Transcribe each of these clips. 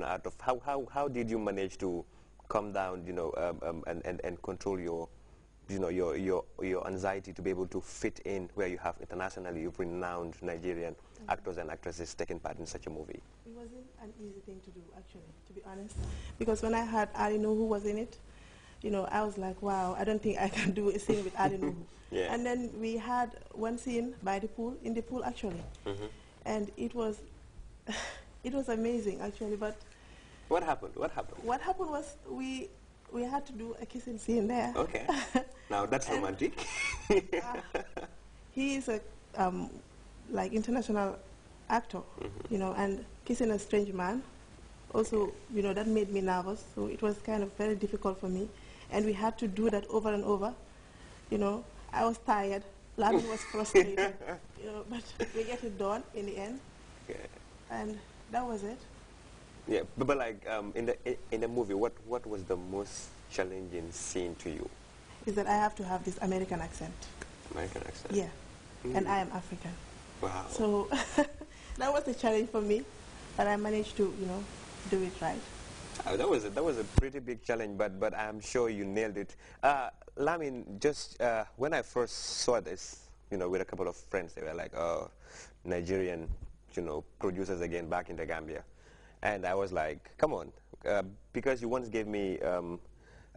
out of how did you manage to calm down, and control your your anxiety to be able to fit in where you have internationally renowned Nigerian actors and actresses taking part in such a movie? It wasn't an easy thing to do, actually, to be honest, because when I heard Ali Nuhu who was in it, I was like, wow, I don't think I can do a scene with Ali Nuhu. Yeah. And then we had one scene by the pool, in the pool actually, and it was it was amazing actually. But what happened? What happened? What happened was we had to do a kissing scene there. Okay. Now that's romantic. He is a like international actor, and kissing a strange man. Also, that made me nervous. So it was kind of very difficult for me, and we had to do that over and over. I was tired. Lamin was frustrated. But we get it done in the end. Okay. And that was it. Yeah, but like in the movie, what was the most challenging scene to you? Is that I have to have this American accent. American accent. Yeah, and I am African. Wow. So that was a challenge for me, but I managed to do it right. Oh, that was a pretty big challenge, but I'm sure you nailed it. Lamin, just when I first saw this, with a couple of friends, they were like, "Oh, Nigerian, producers again back in the Gambia." And I was like, come on, because you once gave me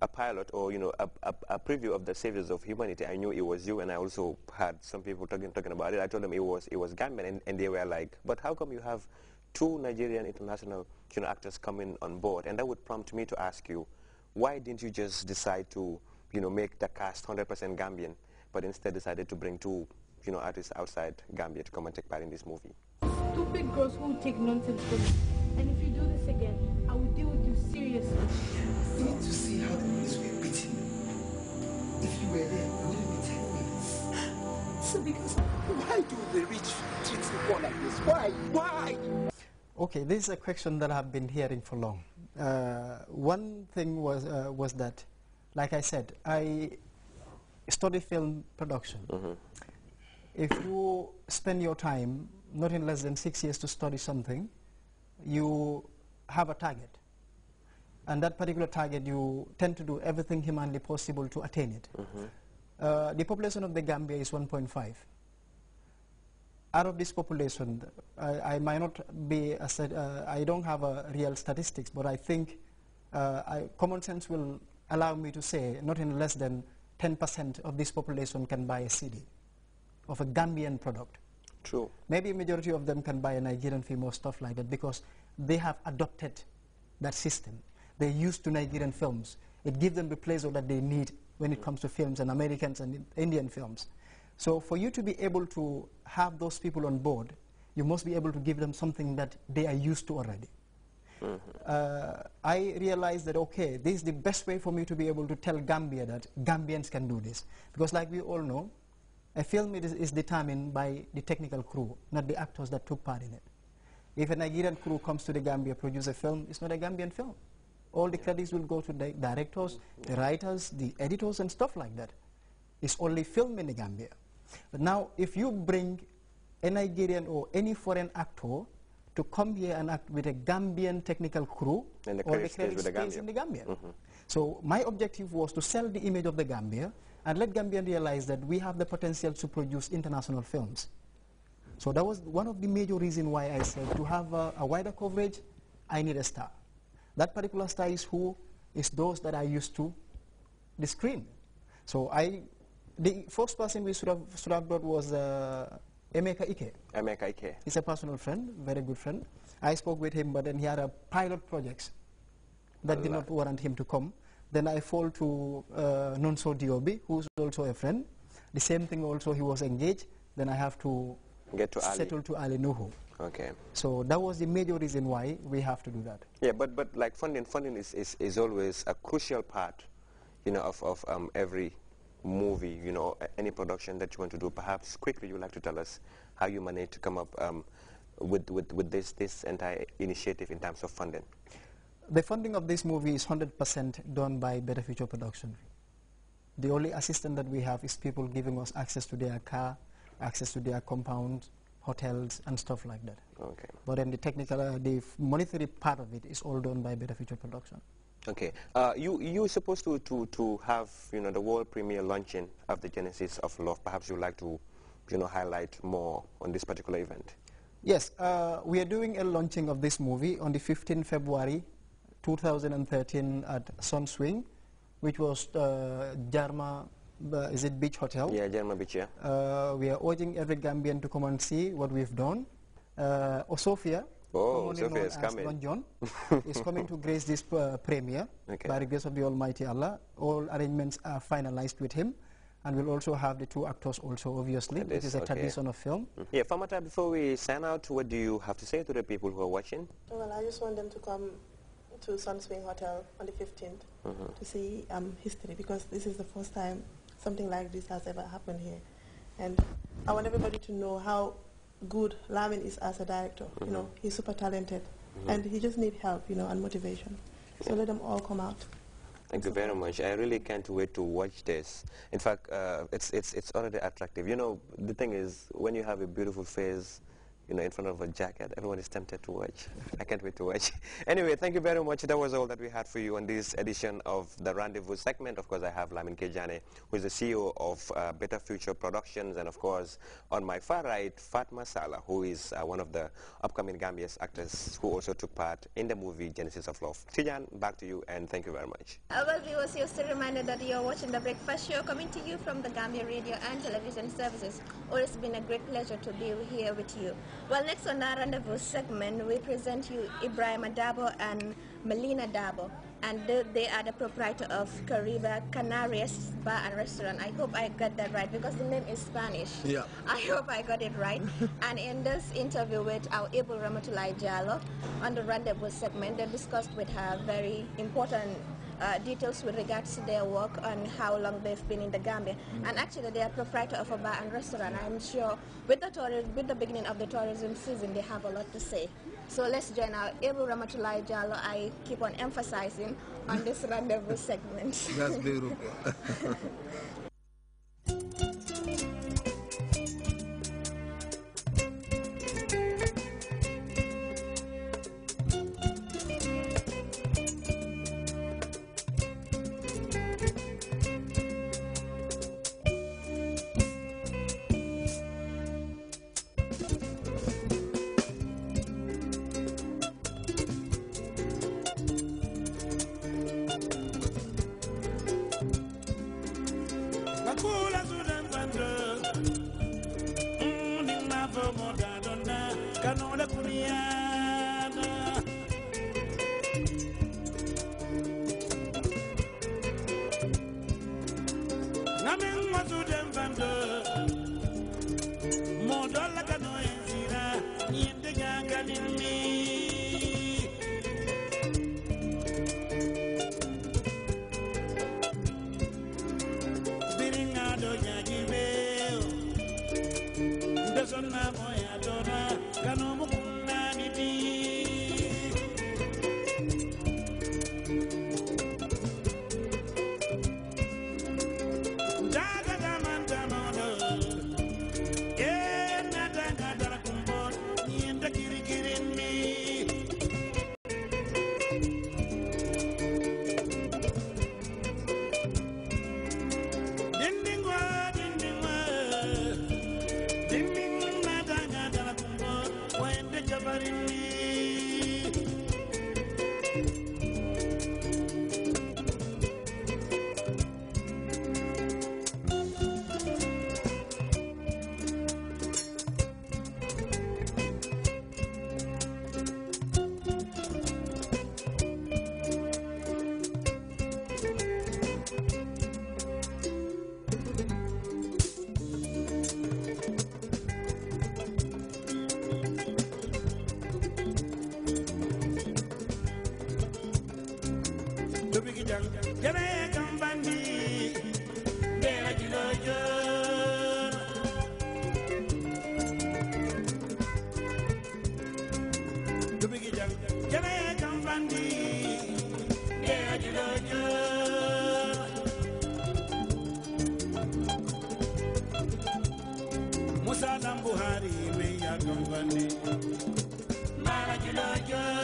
a pilot or, a preview of the Saviors of Humanity. I knew it was you, and I also had some people talking about it. I told them it was Gambian, and they were like, but how come you have two Nigerian international actors coming on board? And that would prompt me to ask you, why didn't you just decide to, make the cast 100% Gambian, but instead decided to bring two, artists outside Gambia to come and take part in this movie? Stupid girls who take nonsense from me. And if you do this again, I will deal with you seriously. You need to see how the police were beating me. If you were there, it wouldn't be 10 minutes. So because why do the rich treat the poor like this? Why? Why? Okay, this is a question that I've been hearing for long. One thing was that, like I said, I studied film production. If you spend your time, not in less than 6 years to study something, you have a target. And that particular target, you tend to do everything humanly possible to attain it. The population of the Gambia is 1.5. Out of this population, I might not be, I don't have a real statistics, but I think common sense will allow me to say not in less than 10% of this population can buy a CD of a Gambian product. True. Maybe a majority of them can buy a Nigerian film or stuff like that because they have adopted that system. They're used to Nigerian films. It gives them the pleasure that they need when it comes to films and Americans and Indian films. So for you to be able to have those people on board, you must be able to give them something that they are used to already. I realized that, okay, this is the best way for me to be able to tell Gambia that Gambians can do this. Because like we all know, a film is determined by the technical crew, not the actors that took part in it. If a Nigerian crew comes to the Gambia, produce a film, it's not a Gambian film. All the credits will go to the directors, the writers, the editors, and stuff like that. It's only film in the Gambia. But now, if you bring a Nigerian or any foreign actor to come here and act with a Gambian technical crew, and the credit stays in the Gambia. So my objective was to sell the image of the Gambia and let Gambians realize that we have the potential to produce international films. So that was one of the major reasons why I said to have a wider coverage, I need a star. That particular star is who is those that I used to the screen. So the first person we should have brought was Emeka Ike. Emeka Ike. He's a personal friend, very good friend. I spoke with him, but then he had a pilot project that did not warrant him to come. Then I fall to Nonso Diobi, who's also a friend. The same thing also, he was engaged. Then I have to settle to Ali Nuhu. Okay. So that was the major reason why we have to do that. Yeah, but like funding is always a crucial part, of every movie, any production that you want to do. Perhaps quickly you'd like to tell us how you managed to come up with this entire initiative in terms of funding. The funding of this movie is 100% done by Better Future Production. The only assistance that we have is people giving us access to their car, access to their compound, hotels and stuff like that. Okay. But then the technical, the monetary part of it is all done by Better Future Production. Okay. You're supposed to have, the world premiere launching of the Genesis of Love. Perhaps you'd like to, highlight more on this particular event. Yes, we are doing a launching of this movie on the 15th February 2013 at Sun Swing, which was Jarma, is it Beach Hotel? Yeah, Jarma Beach, yeah. We are urging every Gambian to come and see what we've done. Sophia, Sophia is coming. Don John, is coming to grace this premiere by the grace of the Almighty Allah. All arrangements are finalized with him. And we'll also have the two actors also, obviously. It is a tradition of film. Yeah, Famata, before we sign out, what do you have to say to the people who are watching? Well, I just want them to come to Sunswing Hotel on the 15th to see history, because this is the first time something like this has ever happened here. And I want everybody to know how good Lamin is as a director. He's super talented. And he just needs help, and motivation. So let them all come out. Thank you very much. I really can't wait to watch this. In fact, it's already attractive. The thing is, when you have a beautiful face, in front of a jacket, everyone is tempted to watch. I can't wait to watch. Anyway, thank you very much. That was all that we had for you on this edition of the Rendezvous segment. Of course, I have Lamin Kejane, who is the CEO of Better Future Productions, and of course, on my far right, Fatma Salah, who is one of the upcoming Gambian actors who also took part in the movie Genesis of Love. Tijan, back to you, and thank you very much. Well, viewers, you're still reminded that you're watching The Breakfast Show, coming to you from the Gambia Radio and Television Services. Always been a great pleasure to be here with you. Well, next on our Rendezvous segment, we present you Ibrahim Dabo and Melina Dabo, and they are the proprietor of Cariba Canarias Bar and Restaurant. I hope I got that right, because the name is Spanish. Yeah. I hope I got it right. And in this interview with our able Ramatulai Jallo on the Rendezvous segment, they discussed with her very important details with regards to their work and how long they've been in the Gambia. And actually, they are proprietor of a bar and restaurant. I'm sure with the beginning of the tourism season, they have a lot to say. So let's join our able Ramatulai Jallo. I keep on emphasizing on this Rendezvous segment. That's beautiful. Mara Julo